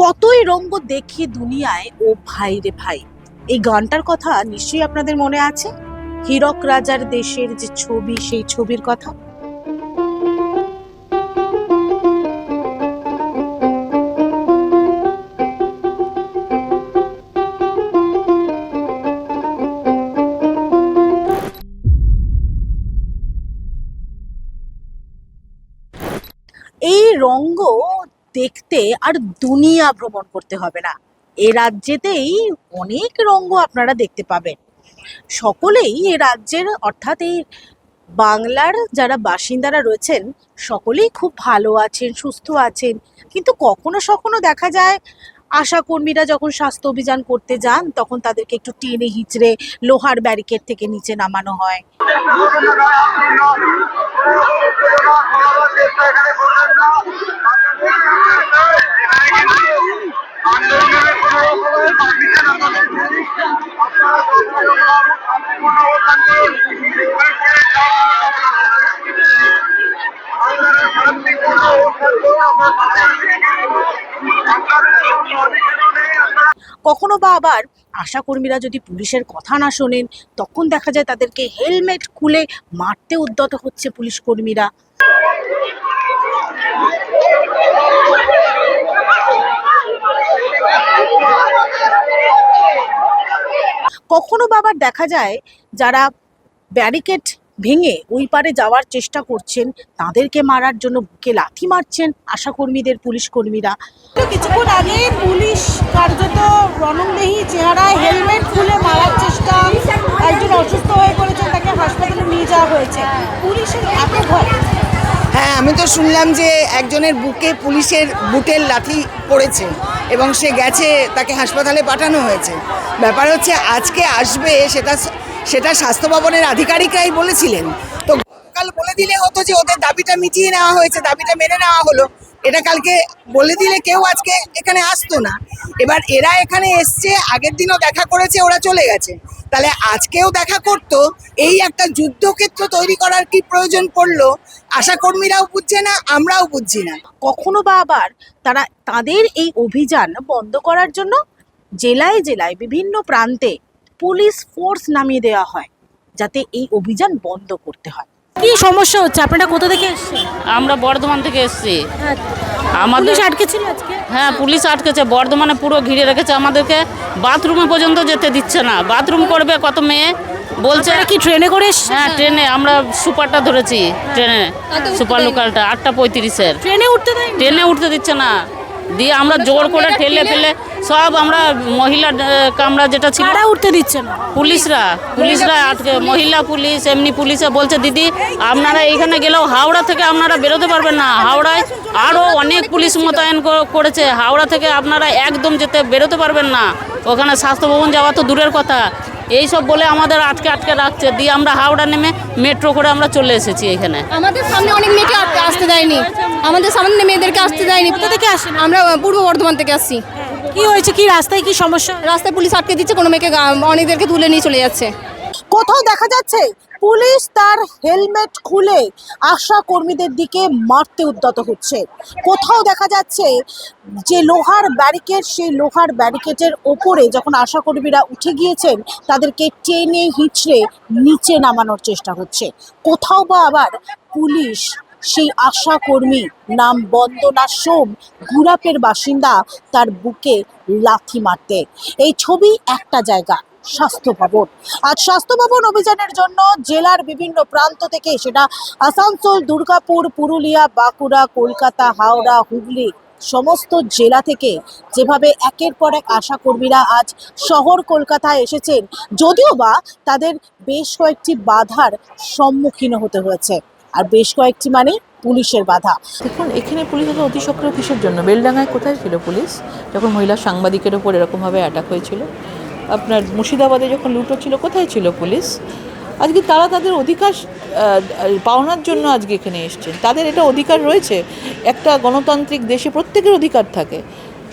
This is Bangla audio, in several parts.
কতই রঙ্গ দেখি দুনিয়ায় ও ভাই রে ভাই, এই গানটার কথা নিশ্চয়ই আপনাদের মনে আছে। হীরক রাজার দেশের যে ছবি, সেই ছবির কথা। এই রঙ্গ দেখতে আর দুনিয়া ভ্রমণ করতে হবে না, এ রাজ্যেতেই অনেক রঙ্গ আপনারা দেখতে পাবেন। সকলেই এ রাজ্যের অর্থাৎ এই বাংলার যারা বাসিন্দারা রয়েছেন সকলেই খুব ভালো আছেন, সুস্থ আছেন। কিন্তু কখনো সখনো দেখা যায় আশা কর্মীরা যখন স্বাস্থ্য অভিযান করতে যান তখন তাদেরকে একটু টেনে হিচড়ে লোহার ব্যারিকেড থেকে নিচে নামানো হয়। কখনো বা আবার আশা কর্মীরা যদি পুলিশের কথা না শোনেন তখন দেখা যায় তাদেরকে হেলমেট খুলে মারতে উদ্যত হচ্ছে পুলিশ কর্মীরা। কখনো বা আবার দেখা যায় যারা ব্যারিকেড ভেঙে ওই পারে যাওয়ার চেষ্টা করছেন তাদেরকে মারার জন্য বুকে লাথি মারছেন আশা কর্মীদের পুলিশ কর্মীরা। কিছুক্ষণ আগে পুলিশ কার্যত রণংদেহী চেহারায় হেলমেট খুলে মারার চেষ্টা, একজন অসুস্থ হয়ে পড়েছেন, তাকে হাসপাতালে নিয়ে যাওয়া হয়েছে। পুলিশের এত ভয়। হ্যাঁ, আমি তো শুনলাম যে একজনের বুকে পুলিশের বুটের লাথি পড়েছে এবং সে গেছে, তাকে হাসপাতালে পাঠানো হয়েছে। ব্যাপার হচ্ছে আজকে আসবে সেটা স্বাস্থ্য ভবনের আধিকারিকরাই বলেছিলেন। তো কাল বলে দিলে হতো যে ওদের দাবিটা মিটিয়ে নেওয়া হয়েছে, দাবিটা মেনে নেওয়া হলো। এটা কালকে বলে দিলে কেউ আজকে এখানে আসতো না। এবার এরা এখানে এসছে, আগের দিনও দেখা করেছে, ওরা চলে গেছে। তাহলে আজকেও দেখা করতো, এই একটা যুদ্ধক্ষেত্র তৈরি করার কি প্রয়োজন পড়লো? আশা কর্মীরাও বুঝছে না, আমরাও বুঝছি না। কখনো বা আবার তারা তাদের এই অভিযান বন্ধ করার জন্য জেলায় জেলায় বিভিন্ন প্রান্তে পুলিশ ফোর্স নামিয়ে দেওয়া হয় যাতে এই অভিযান বন্ধ করতে হয়। কি সমস্যা হচ্ছে? আপনারা কোথা থেকে এসেছেন? আমরা বর্ধমান থেকে এসেছি। আমাদের আটকে ছিল আজকে? হ্যাঁ, পুলিশ আটকেছে, বর্ধমানে পুরো ঘিরে রেখেছে আমাদেরকে, বাথরুমে পর্যন্ত যেতে দিচ্ছে না। বাথরুম করবে কত মেয়ে বলছে। কি ট্রেনে করে এসেছেন? হ্যাঁ, ট্রেনে আমরা সুপারটা ধরেছি, ট্রেনে সুপার লোকালটা 8:35-এর। ট্রেনে উঠতে দিচ্ছে না, দিয়ে আমরা জোর করে ঠেলে ফেলে সব আমরা মহিলা কামরা যেটা ছিল উঠতে দিচ্ছে না। পুলিশরা আটকে, মহিলা পুলিশ এমনি পুলিশে বলছে দিদি আপনারা এইখানে গেলেও হাওড়া থেকে আপনারা বেরোতে পারবেন না। হাওড়ায় আরও অনেক পুলিশ মোতায়েন করেছে, হাওড়া থেকে আপনারা একদম বেরোতে পারবেন না, ওখানে স্বাস্থ্য ভবন যাওয়া তো দূরের কথা। এইসব বলে আমাদের আটকে রাখছে, দিয়ে আমরা হাওড়া নেমে মেট্রো করে আমরা চলে এসেছি এখানে। আমাদের সামনে অনেক মেয়েকে আসতে দেয়নি, আমাদের সামনে মেয়েদেরকে আসতে দেয়নি। কোথা থেকে আসেন? আমরা পূর্ব বর্ধমান থেকে আসছি। কি হয়েছে? কি রাস্তায় কি সমস্যা? রাস্তায় পুলিশ আটকে দিচ্ছে, কোনো মেয়েকে অনেকদেরকে তুলে নিয়ে চলে যাচ্ছে। কোথাও দেখা যাচ্ছে পুলিশ তার হেলমেট খুলে আশা কর্মীদের দিকে মারতে উদ্যত হচ্ছে। কোথাও দেখা যাচ্ছে যে লোহার ব্যারিকেড, সেই লোহার ব্যারিকেডের ওপরে যখন আশা কর্মীরা উঠে গিয়েছেন তাদেরকে টেনে হিঁচড়ে নিচে নামানোর চেষ্টা হচ্ছে। কোথাও বা আবার পুলিশ সেই আশা কর্মী, নাম বন্দনা সোম, গুরাপের বাসিন্দা, তার বুকে লাথি মারতে। এই ছবি একটা জায়গা, স্বাস্থ্য ভবন। আজ স্বাস্থ্য ভবন অভিযানের জন্য জেলার বিভিন্ন প্রান্ত থেকে, সেটা আসানসোল, দুর্গাপুর, পুরুলিয়া, বাঁকুড়া, কলকাতা, হাওড়া, হুগলি, সমস্ত জেলা থেকে যেভাবে একের পর এক আশা কর্মীরা আজ শহর কলকাতায় এসেছেন, যদিও বা তাদের বেশ কয়েকটি বাধার সম্মুখীন হতে হয়েছে, আর বেশ কয়েকটি মানে পুলিশের বাধা। দেখুন, এখানে পুলিশ এত অতি সক্রিয় কিসের জন্য? বেলডাঙ্গায় কোথায় ছিল পুলিশ যখন মহিলা সাংবাদিকের ওপর এরকমভাবে অ্যাটাক হয়েছিল? আপনার মুর্শিদাবাদে যখন লুট হচ্ছিল কোথায় ছিল পুলিশ? আজকে তারা তাদের অধিকার পাওনার জন্য আজকে এখানে এসছেন। তাদের এটা অধিকার রয়েছে, একটা গণতান্ত্রিক দেশে প্রত্যেকের অধিকার থাকে।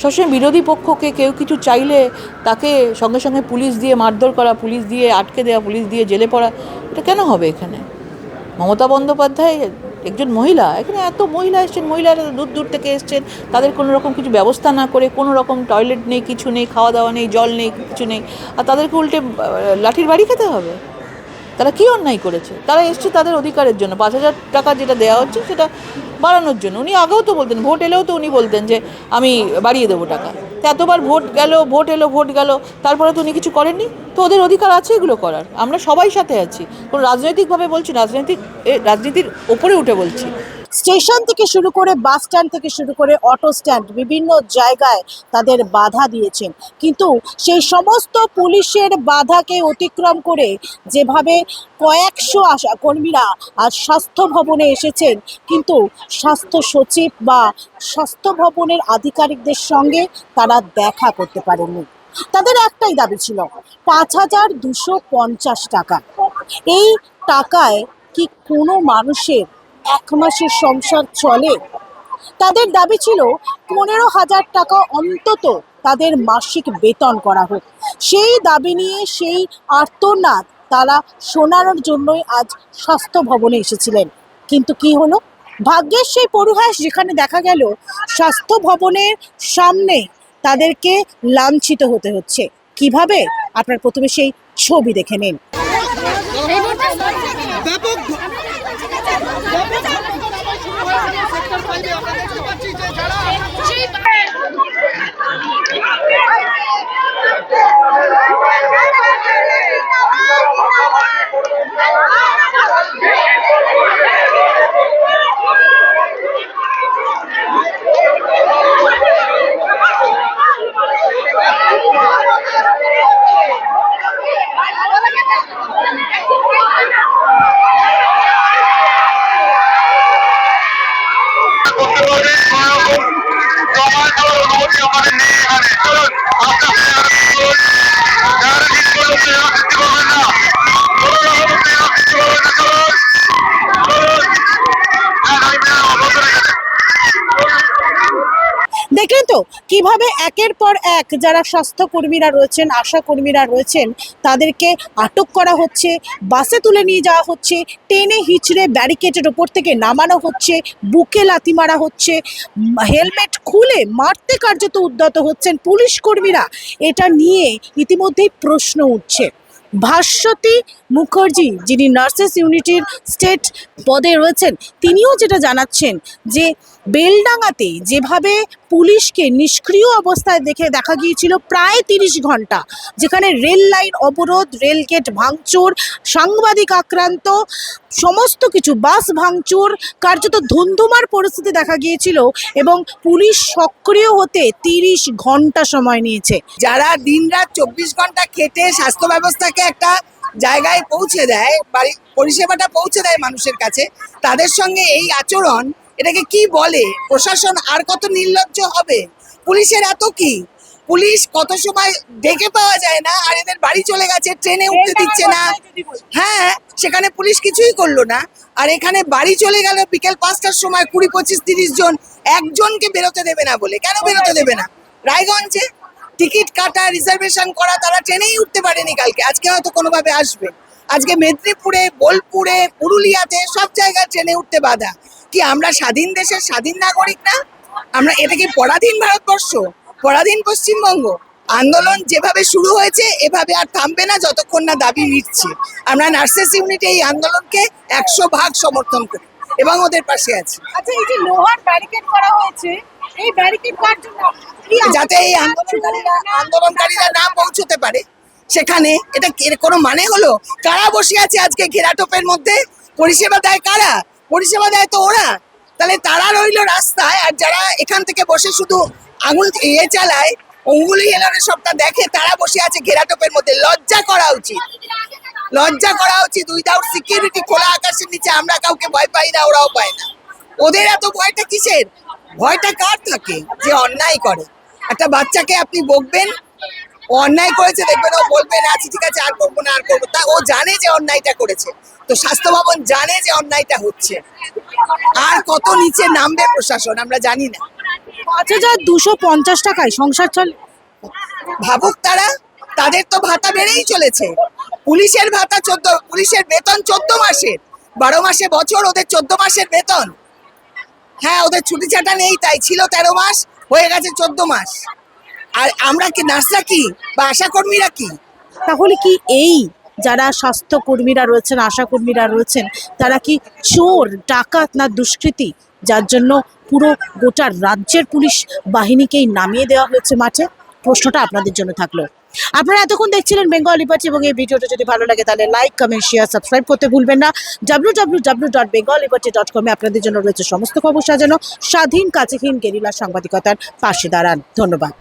সবসময় বিরোধী পক্ষকে কেউ কিছু চাইলে তাকে সঙ্গে সঙ্গে পুলিশ দিয়ে মারধর করা, পুলিশ দিয়ে আটকে দেওয়া, পুলিশ দিয়ে জেলে পড়া, এটা কেন হবে এখানে? মমতা বন্দ্যোপাধ্যায় একজন মহিলা, এখানে এত মহিলা এসছেন, মহিলারা দূর দূর থেকে এসছেন, তাদের কোনো রকম কিছু ব্যবস্থা না করে, কোনো রকম টয়লেট নেই, কিছু নেই, খাওয়া দাওয়া নেই, জল নেই, কিছু নেই, আর তাদেরকে উল্টে লাঠির বাড়ি খেতে হবে? তারা কী অন্যায় করেছে? তারা এসছে তাদের অধিকারের জন্য, 5,000 টাকা যেটা দেওয়া হচ্ছে সেটা বাড়ানোর জন্য। উনি আগেও তো বলতেন, ভোট এলেও তো উনি বলতেন যে আমি বাড়িয়ে দেবো টাকা। তো এতবার ভোট গেল, ভোট এলো, ভোট গেল, তারপরে তো উনি কিছু করেননি। তো ওদের অধিকার আছে এগুলো করার, আমরা সবাই সাথে আছি, কোনো রাজনৈতিকভাবে বলছি, রাজনীতির ওপরে উঠে বলছি। স্টেশন থেকে শুরু করে বাস স্ট্যান্ড থেকে শুরু করে অটো স্ট্যান্ড বিভিন্ন জায়গায় তাদের বাধা দিয়েছেন, কিন্তু সেই সমস্ত পুলিশের বাধাকে অতিক্রম করে যেভাবে কয়েকশো আশা কর্মীরা আজ স্বাস্থ্য ভবনে এসেছেন, কিন্তু স্বাস্থ্য সচিব বা স্বাস্থ্য ভবনের আধিকারিকদের সঙ্গে তারা দেখা করতে পারেননি। তাদের একটাই দাবি ছিল 5,250 টাকা। এই টাকায় কি কোনো মানুষের এক মাসের সংসার চলে? তাদের দাবি ছিল 15,000 টাকা অন্তত তাদের মাসিক বেতন করা হোক। সেই দাবি নিয়ে, সেই আর্তনাদ তারা শোনানোর জন্যই আজ স্বাস্থ্য ভবনে এসেছিলেন। কিন্তু কি হলো? ভাগ্যের সেই পরিহাস, যেখানে দেখা গেল স্বাস্থ্য ভবনের সামনে তাদেরকে লাঞ্ছিত হতে হচ্ছে। কিভাবে? আপনার প্রথমে সেই ছবি দেখে নিন। দেখলেন তো কিভাবে একের পর এক যারা স্বাস্থ্যকর্মীরা রয়েছেন, আশা কর্মীরা রয়েছেন, তাদেরকে আটক করা হচ্ছে, বাসে তুলে নিয়ে যাওয়া হচ্ছে, টেনে হিচড়ে ব্যারিকেডের ওপর থেকে নামানো হচ্ছে, বুকে লাথি মারা হচ্ছে, হেলমেট খুলে মারতে কার্যত উদ্যত হচ্ছেন পুলিশ কর্মীরা। এটা নিয়ে ইতিমধ্যেই প্রশ্ন উঠছে। ভাস্বতী মুখার্জি, যিনি নার্সেস ইউনিটির স্টেট পদে রয়েছেন, তিনিও যেটা জানাচ্ছেন যে বেলডাঙাতে যেভাবে পুলিশকে নিষ্ক্রিয় অবস্থায় দেখা গিয়েছিল প্রায় 30 ঘন্টা, যেখানে রেল লাইন অবরোধ, রেল গেট ভাঙচুর, সাংবাদিক আক্রান্ত, সমস্ত কিছু, বাস ভাঙচুর, কার্যত ধুন্ধুমার পরিস্থিতি দেখা গিয়েছিল, এবং পুলিশ সক্রিয় হতে 30 ঘন্টা সময় নিয়েছে। যারা দিনরাত 24 ঘন্টা খেটে স্বাস্থ্য ব্যবস্থাকে একটা জায়গায় পৌঁছে দেয়, পরিষেবাটা পৌঁছে দেয় মানুষের কাছে, তাদের সঙ্গে এই আচরণ, এটাকে কি বলে? প্রশাসন আর কত নির্লজ্জ হবে? পুলিশের এত কি? পুলিশ কত সময় ডেকে পাওয়া যায় না, আর এদের বাড়ি চলে গেছে, ট্রেনে উঠতে দিচ্ছে না। হ্যাঁ, সেখানে পুলিশ কিছুই করলো না, আর এখানে বাড়ি চলে গেল বিকেল 5টার সময় 20, 25, 30 জন, একজনকে বেরোতে দেবে না বলে। কেন বেরোতে দেবে না? রায়গঞ্জে টিকিট কাটা, রিজার্ভেশন করা, তারা ট্রেনেই উঠতে পারেনি কালকে, আজকে হয়তো কোনোভাবে আসবে। আজকে মেদিনীপুরে, বোলপুরে, পুরুলিয়াতে সব জায়গায় ট্রেনে উঠতে বাধা। কি আমরা স্বাধীন দেশের স্বাধীন নাগরিক না? আমরা, এটা কি পরাধীন ভারতবর্ষ, পরাধীন পশ্চিমবঙ্গ? আন্দোলন যেভাবে শুরু হয়েছে এভাবে আর থামবে না যতক্ষণ না দাবি মিটছে। আমরা নার্সেস ইউনিটে এই আন্দোলনকে 100% সমর্থন করি এবং ওদের পাশে আছি। আচ্ছা, এই যে লোহার ব্যারিকেড করা হয়েছে, এই ব্যারিকেড কার জন্য? যাতে এই আন্দোলনকারীরা না পৌঁছতে পারে সেখানে। এটা এর কোনো মানে হলো? কারা বসে আছে আজকে ঘেরাটোপের মধ্যে? পরিষেবা দেয় কারা? পরিষেবা দেয় তো ওরা। তাহলে তারা রইলো রাস্তায়, আর যারা এখান থেকে বসে শুধু আঙুল চালায়, অঙ্গুলি হেলানো সবটা দেখে, তারা বসে আছে ঘেরাটোপের মধ্যে। লজ্জা করা উচিত, লজ্জা করা উচিত। উইদাউট সিকিউরিটি, খোলা আকাশের নিচে আমরা কাউকে ভয় পাই না, ওরাও পায় না। ওদের এত ভয়টা কিসের? ভয়টা কার থাকে? যে অন্যায় করে। একটা বাচ্চাকে আপনি বকবেন, ও অন্যায় করেছে, দেখবেন ও বলবেন আচ্ছা ঠিক আছে, আর করবো না, আর করবো। তা ও জানে যে অন্যায়টা করেছে, তো স্বাস্থ্য ভবন জানে যে অন্যায়টা হচ্ছে। আর কত নিচে নামবে প্রশাসন আমরা জানি না। 5,250 টাকায় সংসার চলে? ভাবুক তারা, তাদের তো ভাতা বেড়েই চলেছে। পুলিশের ভাতা পুলিশের বেতন 14 মাসের, 12 মাসে বছর, ওদের 14 মাসের বেতন। হ্যাঁ, ওদের ছুটি ছাটা নেই, তাই ছিল 13 মাস, হয়ে গেছে 14 মাস। আর আমরা কি নার্সরা কি বা আশা কর্মীরা কি? তাহলে কি এই যারা স্বাস্থ্যকর্মীরা রয়েছেন, আশাকর্মীরা রয়েছেন, তারা কি চোর, ডাকাত না দুষ্কৃতী, যার জন্য পুরো গোটা রাজ্যের পুলিশ বাহিনীকেই নামিয়ে দেওয়া হয়েছে মাঠে? প্রশ্নটা আপনাদের জন্য থাকলো। আপনারা এতক্ষণ দেখছিলেন বেঙ্গল লিবার্টি, এবং এই ভিডিওটা যদি ভালো লাগে তাহলে লাইক, কমেন্ট, শেয়ার, সাবস্ক্রাইব করতে ভুলবেন না। www.bengalliberty.com আপনাদের জন্য রয়েছে সমস্ত খবর সাজানো। স্বাধীন, কাছেহীন, গেরিলা সাংবাদিকতার পাশে দাঁড়ান। ধন্যবাদ।